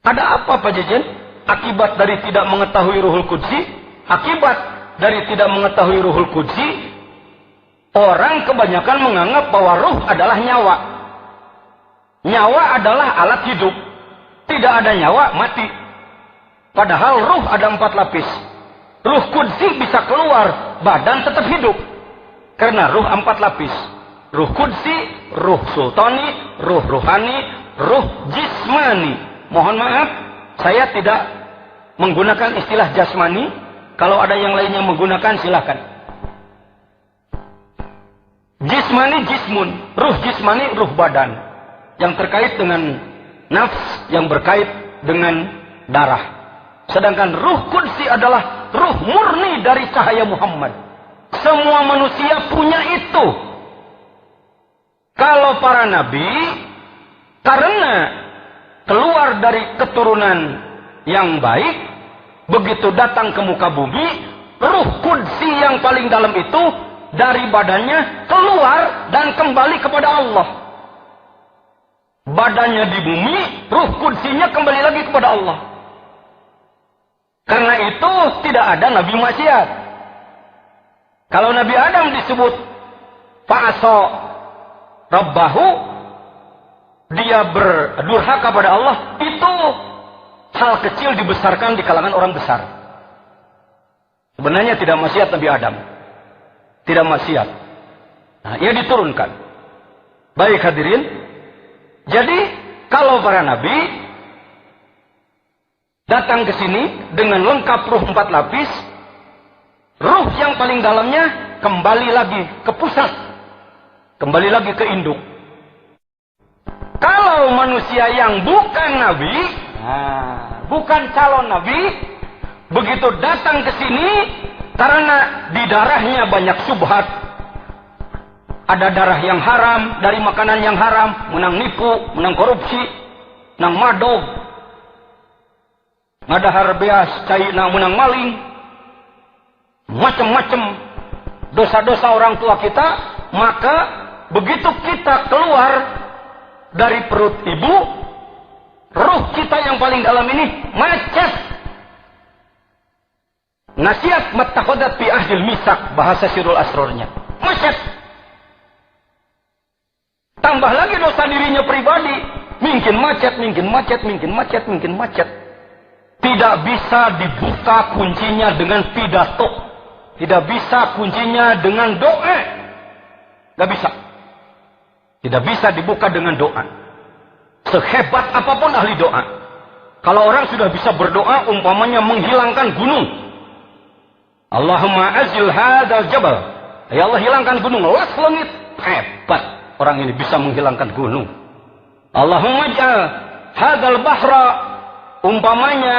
Ada apa Pak Jajan? Akibat dari tidak mengetahui Ruhul Qudsi, akibat dari tidak mengetahui Ruhul Qudsi, orang kebanyakan menganggap bahwa ruh adalah nyawa. Nyawa adalah alat hidup. Tidak ada nyawa, mati. Padahal ruh ada 4 lapis. Ruh Qudsi bisa keluar, badan tetap hidup. Karena ruh 4 lapis. Ruh Qudsi, ruh sultani, ruh ruhani, ruh jismani. Mohon maaf, saya tidak menggunakan istilah jasmani. Kalau ada yang lainnya menggunakan, silakan. Jismani, jismun. Ruh jismani, ruh badan. Yang terkait dengan nafs, yang berkait dengan darah. Sedangkan ruh Qudsi adalah ruh murni dari cahaya Muhammad. Semua manusia punya itu. Kalau para nabi, karena keluar dari keturunan yang baik, begitu datang ke muka bumi, ruh Qudsi yang paling dalam itu dari badannya keluar dan kembali kepada Allah. Badannya di bumi, ruh Qudsinya kembali lagi kepada Allah. Karena itu tidak ada nabi maksiat. Kalau Nabi Adam disebut fa'asa rabbahu, dia berdurhaka pada Allah, itu hal kecil dibesarkan di kalangan orang besar. Sebenarnya tidak maksiat Nabi Adam. Tidak maksiat. Nah, ia diturunkan. Baik hadirin. Jadi, kalau para nabi datang ke sini dengan lengkap ruh 4 lapis, ruh yang paling dalamnya kembali lagi ke pusat. Kembali lagi ke induk. Kalau manusia yang bukan nabi, bukan calon nabi, begitu datang ke sini, karena di darahnya banyak subhat, ada darah yang haram, dari makanan yang haram, menang nipu, menang korupsi, menang madog, ngadahar beas, cai menang maling, macam-macam dosa-dosa orang tua kita, maka begitu kita keluar dari perut ibu, ruh kita yang paling dalam ini macet. Nasihat mattakodat fi ahdil misak, bahasa Sirul Asrornya. Macet. Tambah lagi dosa dirinya pribadi. Mungkin macet, mungkin macet, mungkin macet, mungkin macet. Tidak bisa dibuka kuncinya dengan pidato. Tidak bisa kuncinya dengan doa. Gak bisa. Tidak bisa dibuka dengan doa. Sehebat apapun ahli doa. Kalau orang sudah bisa berdoa, umpamanya menghilangkan gunung. Allahumma azil hadal jabal. Ya Allah, hilangkan gunung. Las langit. Hebat. Orang ini bisa menghilangkan gunung. Allahumma ja'al hadal bahra. Umpamanya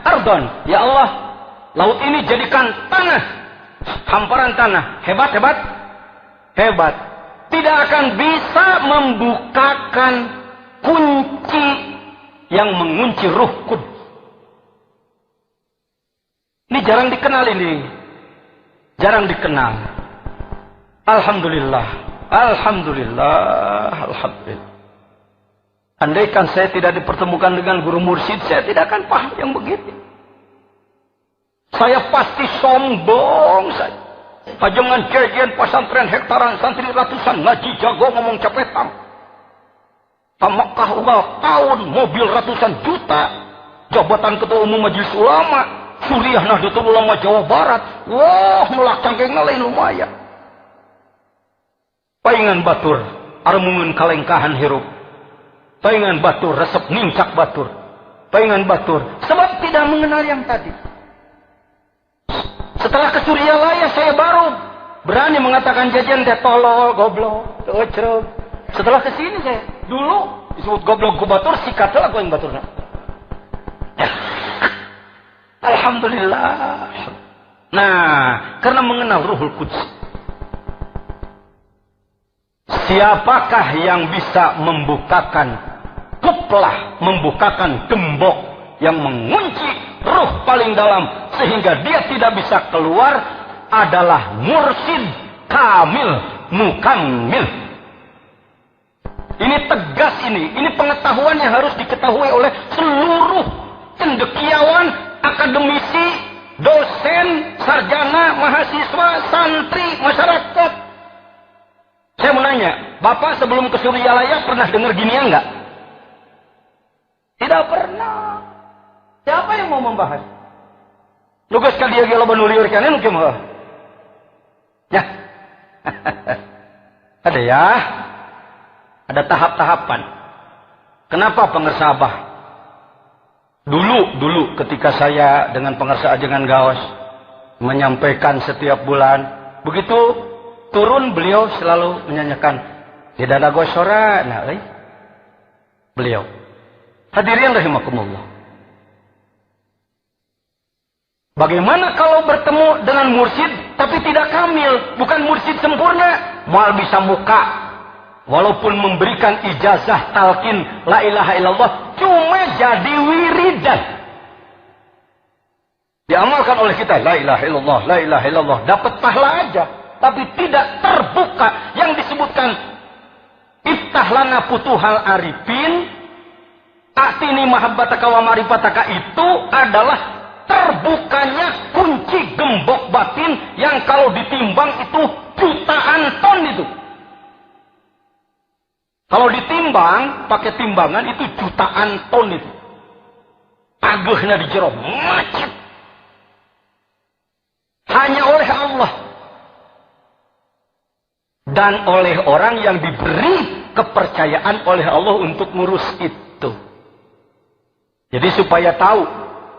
ardon. Ya Allah, laut ini jadikan tanah. Hamparan tanah. Hebat, hebat. Hebat. Tidak akan bisa membukakan kunci yang mengunci ruh Qudus. Ini jarang dikenal ini. Jarang dikenal. Alhamdulillah. Alhamdulillah. Alhamdulillah. Andaikan saya tidak dipertemukan dengan guru mursyid, saya tidak akan paham yang begitu. Saya pasti sombong saja. Pajangan jajan pesantren hektaran santri ratusan ngaji jago ngomong capetam. Tamakah ulang tahun mobil ratusan juta. Jabatan ketua umum majelis ulama. Suriah Nahdlatul Ulama Jawa Barat. Wah, melak cangkengnya lain lumayan. Paingan batur, armungun kalengkahan hirup. Paingan batur, resep nincak batur. Paingan batur, sebab tidak mengenal yang tadi. Setelah ke Suriah saya baru berani mengatakan jajan teh tolol, goblok, ecrog. Setelah ke sini saya, dulu disebut goblok ku batur, sikatlah aku yang baturna. Alhamdulillah. Nah, karena mengenal Ruhul Quds. Siapakah yang bisa membukakan kuplah, membukakan gembok yang mengunci ruh paling dalam sehingga dia tidak bisa keluar adalah mursyid kamil mukammil. Ini tegas ini pengetahuan yang harus diketahui oleh seluruh cendekiawan, akademisi, dosen, sarjana, mahasiswa, santri, masyarakat. Saya mau nanya, Bapak sebelum ke Suryalaya pernah dengar ginian nggak? Tidak pernah. Siapa yang mau membahas? Lugas ka dia gelo banuliur kana nu kieu ya. Ada ya. Ada tahap-tahapan. Kenapa pengersa Abah? Dulu ketika saya dengan pengersa Ajengan Gaos menyampaikan setiap bulan, begitu turun beliau selalu menyanyikan tidak ada gosora. Nah, beliau. Hadirin rahimakumullah. Bagaimana kalau bertemu dengan mursyid tapi tidak kamil, bukan mursyid sempurna, mal bisa muka walaupun memberikan ijazah talqin la ilaha illallah cuma jadi wiridan. Diamalkan oleh kita la ilaha illallah, la ilaha illallah, dapat pahala aja, tapi tidak terbuka yang disebutkan iftah lana futuhal arifin atini mahabbataka wa marifataka itu adalah terbukanya kunci gembok batin yang kalau ditimbang itu jutaan ton itu. Kalau ditimbang pakai timbangan itu jutaan ton itu. Agehna di jero macet. Hanya oleh Allah dan oleh orang yang diberi kepercayaan oleh Allah untuk ngurus itu. Jadi supaya tahu,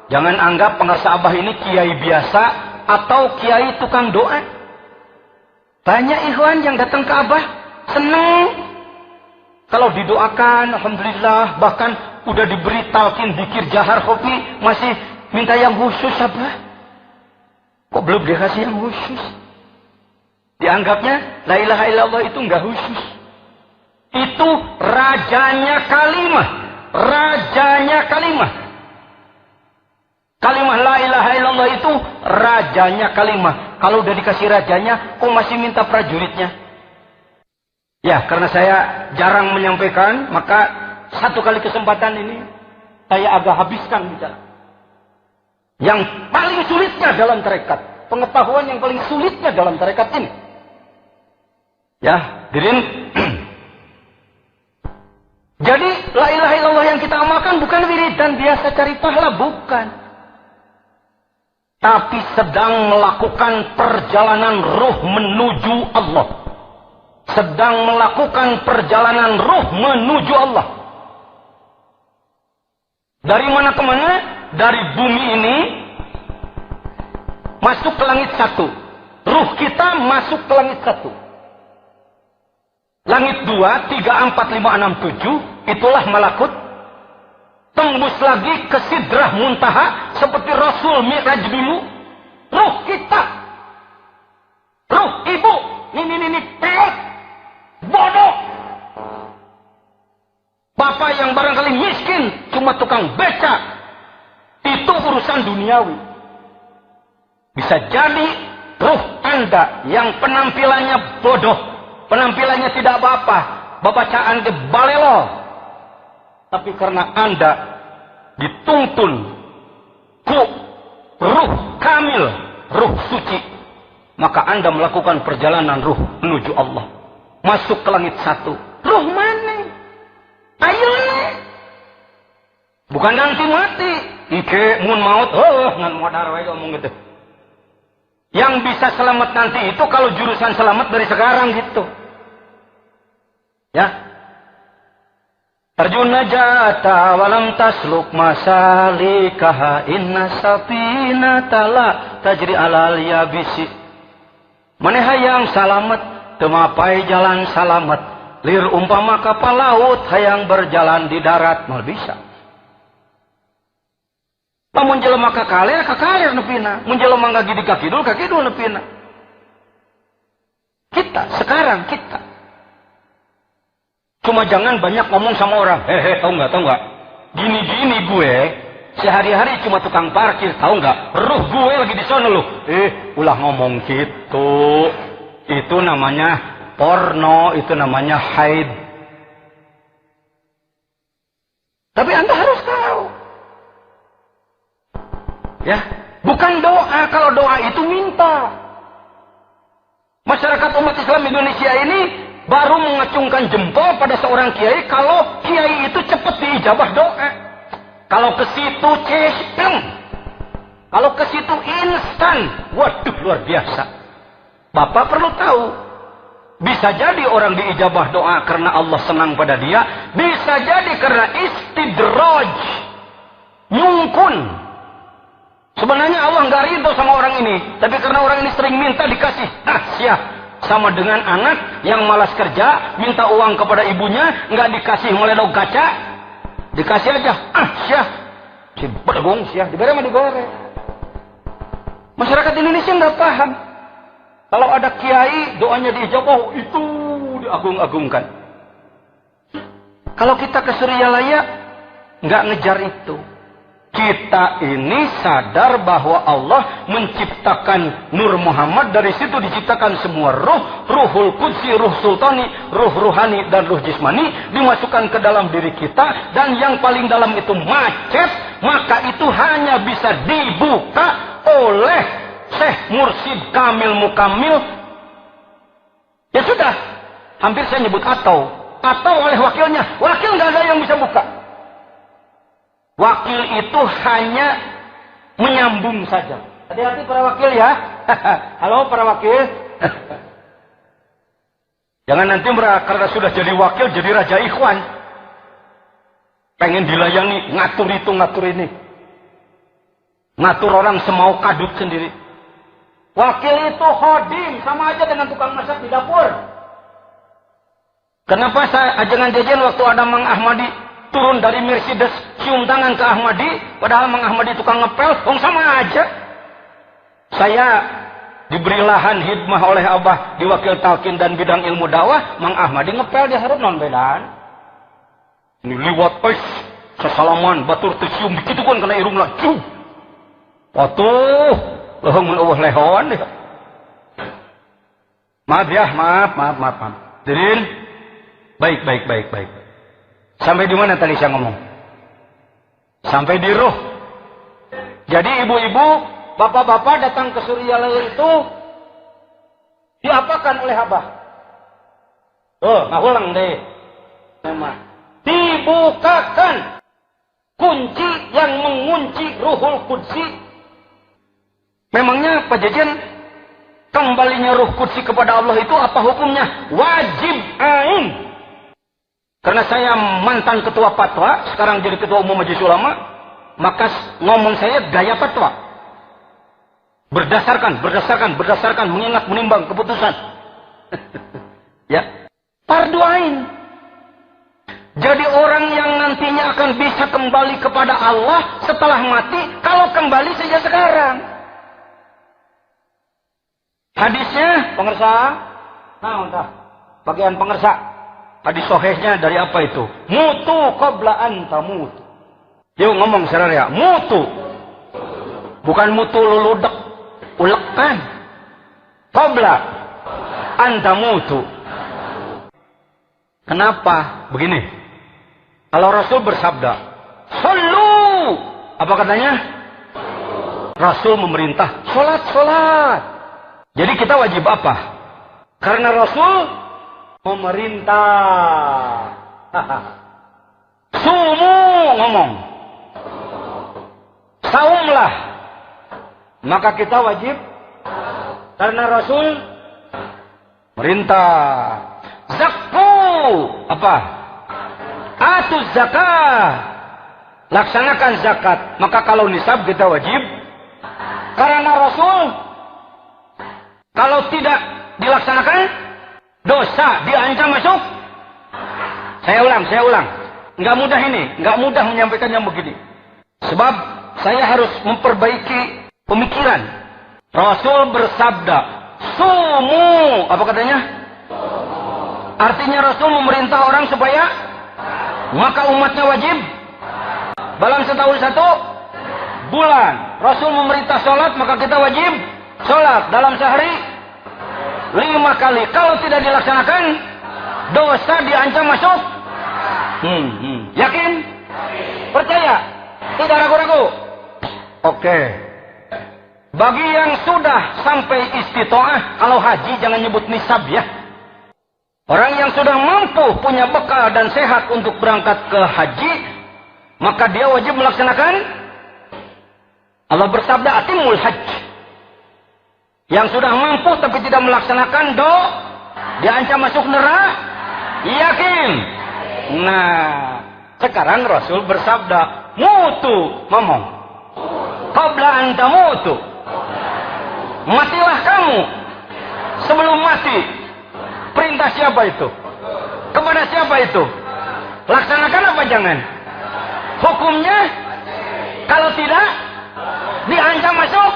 jangan anggap pengersa Abah ini kiai biasa atau kiai tukang doa. Banyak ikhwan yang datang ke Abah senang kalau didoakan, alhamdulillah, bahkan udah diberi talqin zikir jahar khofi masih minta yang khusus Abah. Kok belum dikasih yang khusus? Dianggapnya la ilaha illallah itu enggak khusus. Itu rajanya kalimah. Rajanya kalimah. Kalimah la ilaha illallah itu rajanya kalimah. Kalau udah dikasih rajanya, kok masih minta prajuritnya? Ya, karena saya jarang menyampaikan, maka satu kali kesempatan ini saya agak habiskan bicara. Yang paling sulitnya dalam tarekat, pengetahuan yang paling sulitnya dalam tarekat ini. Ya, hadirin. Jadi la ilaha illallah yang kita amalkan bukan wiridan biasa cari pahala, bukan. Tapi sedang melakukan perjalanan ruh menuju Allah. Sedang melakukan perjalanan ruh menuju Allah. Dari mana ke mana? Dari bumi ini masuk ke langit satu. Ruh kita masuk ke langit satu. Langit 2, 3, 4, 5, 6, 7 itulah malakut. Tembus lagi ke Sidrah Muntaha seperti Rasul Mi'raj dulu. Ruh kita, ruh ibu, ini peot, bodoh. Bapak yang barangkali miskin, cuma tukang beca, itu urusan duniawi. Bisa jadi ruh Anda yang penampilannya bodoh, penampilannya tidak apa-apa, babacaan ke balelo. Tapi karena Anda dituntun ku ruh kamil, ruh suci, maka Anda melakukan perjalanan ruh menuju Allah. Masuk ke langit satu. Ruh mana? Ayo nih. Bukan nanti mati. Ike mun maut, ngan modar wae ngomong gitu. Yang bisa selamat nanti itu kalau jurusan selamat dari sekarang gitu. Ya. Arjuna jata walam tasluk masalikaha inna safinata la tajri alal yabisi. Maneh hayang salamet temapai jalan salamet. Lir umpama kapal laut hayang berjalan di darat mal bisa. Lamun jelema kakalir nepina. Mun jelema ngagidi ka kidul nepina. Kita sekarang kita cuma jangan banyak ngomong sama orang. Tau nggak? Gini gue sehari-hari cuma tukang parkir, tahu nggak? Ruh gue lagi di sana loh. Ulah ngomong gitu. Itu namanya porno, itu namanya haid. Tapi Anda harus tahu. Ya, bukan doa. Kalau doa itu minta. Masyarakat umat Islam Indonesia ini baru mengacungkan jempol pada seorang kiai kalau kiai itu cepat diijabah doa. Kalau ke situ cespleng. Kalau ke situ instan. Waduh, luar biasa. Bapak perlu tahu. Bisa jadi orang diijabah doa karena Allah senang pada dia. Bisa jadi karena istidraj. Nyungkun. Sebenarnya Allah nggak ridho sama orang ini. Tapi karena orang ini sering minta dikasih. Siap. Sama dengan anak yang malas kerja. Minta uang kepada ibunya. Nggak dikasih meledok kaca. Dikasih aja. Siap. Si bergong siap. Diberi mah diberi. Masyarakat Indonesia nggak paham. Kalau ada kiai, doanya diijabah, itu diagung-agungkan. Kalau kita ke Suryalaya, nggak ngejar itu. Kita ini sadar bahwa Allah menciptakan Nur Muhammad, dari situ diciptakan semua ruh, ruhul qudsi, ruh sultani, ruh ruhani, dan ruh jismani, dimasukkan ke dalam diri kita, dan yang paling dalam itu macet, maka itu hanya bisa dibuka oleh Syekh Mursyid Kamil Mukamil. Ya sudah, hampir saya nyebut atau oleh wakilnya. Wakil nggak ada yang bisa buka. Wakil itu hanya menyambung saja. Hati-hati para wakil ya. Halo para wakil. Jangan nanti karena sudah jadi wakil jadi raja ikhwan. Pengen dilayani, ngatur itu ngatur ini. Ngatur orang semau kadut sendiri. Wakil itu hodim, sama aja dengan tukang masak di dapur. Kenapa saya ajangan jajan waktu ada Mang Ahmadi turun dari Mercedes, cium tangan ke Ahmadi, padahal Mang Ahmadi tukang ngepel, sama aja. Saya diberi lahan hidmah oleh Abah di Wakil Talkin dan bidang ilmu dakwah, Mang Ahmadi ngepel di hareup non bedaan. Ini liwat sesalaman batur teu cium dikitukeun kana irungna. Atuh mun eueuh lehon. Maaf ya, maaf. Dirin. Baik. Sampai di mana tadi saya ngomong? Sampai di ruh. Jadi ibu-ibu, bapak-bapak datang ke Suryalaya itu diapakan oleh Abah? Ngahulang deh. Memang dibukakan kunci yang mengunci ruhul qudsi. Memangnya Pak Jajan, kembalinya ruh qudsi kepada Allah itu apa hukumnya? Wajib ain. Karena saya mantan ketua fatwa, sekarang jadi ketua umum Majelis Ulama, maka ngomong saya gaya fatwa. Berdasarkan, mengingat, menimbang keputusan. Ya, fardu ain. Jadi orang yang nantinya akan bisa kembali kepada Allah setelah mati, kalau kembali sejak sekarang. Hadisnya pengersa, entah bagian pengersa. Hadis sohehnya dari apa itu? Mutu qabla an tamut. Yuk ngomong seraya, mutu. Bukan mutu luludek, ulekan. Qabla an tamutu. Kenapa? Begini. Kalau Rasul bersabda, "Shallu." Apa katanya? Rasul memerintah, salat. Jadi kita wajib apa? Karena Rasul memerintah. Sumu ngomong. Saumlah. Maka kita wajib. Karena Rasul merintah. Zakku. Apa? Atuz zakat. Laksanakan zakat. Maka kalau nisab kita wajib. Karena Rasul. Kalau tidak dilaksanakan, dosa, diancam masuk. Saya ulang. Nggak mudah ini, nggak mudah menyampaikannya begini. Sebab saya harus memperbaiki pemikiran. Rasul bersabda, sumu. Apa katanya? Artinya Rasul memerintah orang supaya maka umatnya wajib dalam setahun 1 bulan. Rasul memerintah sholat, maka kita wajib sholat dalam sehari 5 kali. Kalau tidak dilaksanakan, dosa diancam masuk. Yakin? Percaya? Tidak ragu-ragu? Oke. Bagi yang sudah sampai istitoah, kalau haji jangan nyebut nisab ya. Orang yang sudah mampu punya bekal dan sehat untuk berangkat ke haji, maka dia wajib melaksanakan. Allah bersabda, atimul hajj. Yang sudah mampu tapi tidak melaksanakan diancam masuk neraka. Yakin? Nah, sekarang Rasul bersabda, mutu ngomong. Qabla anta mutu. Matilah kamu sebelum mati. Perintah siapa itu? Kepada siapa itu? Laksanakan apa jangan? Hukumnya? Kalau tidak, diancam masuk.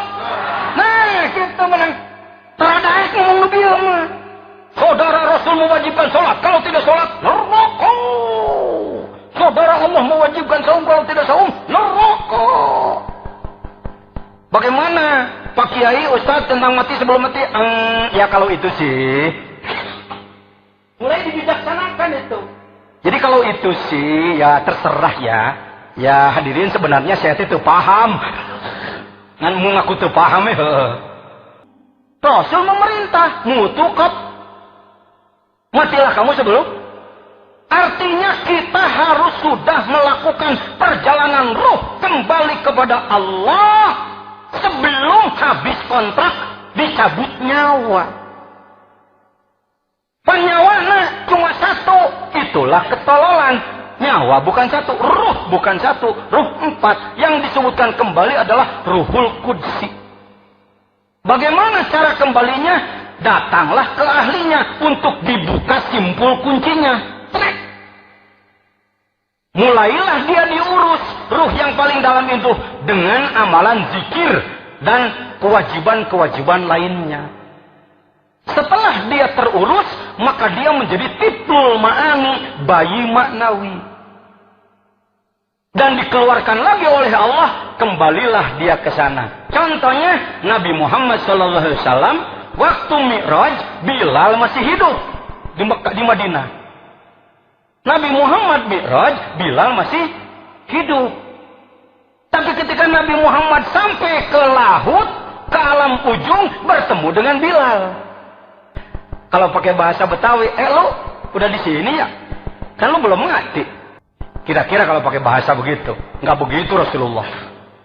Nah, kita menang. Teradais ngomong lebih lama. Saudara Rasul mewajibkan sholat. Kalau tidak sholat, neraka. Saudara Allah mewajibkan saum. Kalau tidak saum, neraka. Bagaimana Pak Kiai, Ustaz tentang mati sebelum mati? Ya kalau itu sih mulai dibijaksanakan itu. Jadi kalau itu sih ya terserah ya. Ya hadirin sebenarnya saya itu paham. Ngan mengaku itu paham ya. Rasul memerintah mutukot. Matilah kamu sebelum. Artinya kita harus sudah melakukan perjalanan ruh kembali kepada Allah sebelum habis kontrak dicabut nyawa. Penyawana cuma satu, itulah ketololan. Nyawa bukan satu, ruh bukan satu, ruh 4. Yang disebutkan kembali adalah Ruhul Qudsi. Bagaimana cara kembalinya? Datanglah ke ahlinya untuk dibuka simpul kuncinya. Mulailah dia diurus ruh yang paling dalam itu dengan amalan zikir dan kewajiban-kewajiban lainnya. Setelah dia terurus, maka dia menjadi tiplul ma'ani, bayi maknawi. Dan dikeluarkan lagi oleh Allah, kembalilah dia ke sana. Contohnya Nabi Muhammad SAW waktu Mi'raj, Bilal masih hidup di Madinah. Nabi Muhammad Mi'raj, Bilal masih hidup. Tapi ketika Nabi Muhammad sampai ke laut, ke alam ujung, bertemu dengan Bilal. Kalau pakai bahasa Betawi, lo udah di sini ya? Kan lo belum ngerti. Kira-kira kalau pakai bahasa begitu. Nggak begitu Rasulullah.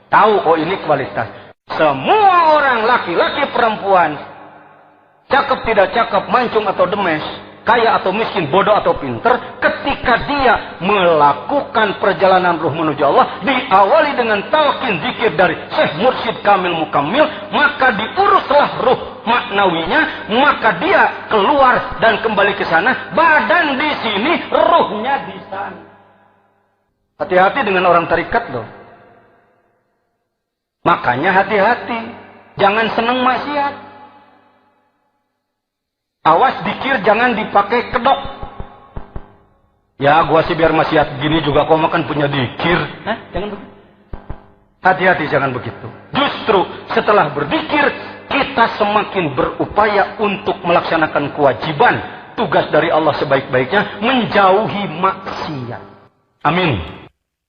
Tahu, oh ini kualitas. Semua orang, laki-laki, perempuan, cakep tidak cakep, mancung atau demes, kaya atau miskin, bodoh atau pinter, ketika dia melakukan perjalanan ruh menuju Allah, diawali dengan talqin zikir dari Syekh Mursyid Kamil Mukammil, maka diuruslah ruh maknawinya, maka dia keluar dan kembali ke sana, badan di sini, ruhnya di sana. Hati-hati dengan orang tarikat loh. Makanya hati-hati, jangan seneng maksiat. Awas dikir jangan dipakai kedok. Ya gua sih biar maksiat gini juga kau makan punya dikir. Jangan begitu. Hati-hati jangan begitu. Justru setelah berzikir kita semakin berupaya untuk melaksanakan kewajiban tugas dari Allah sebaik-baiknya, menjauhi maksiat. Amin.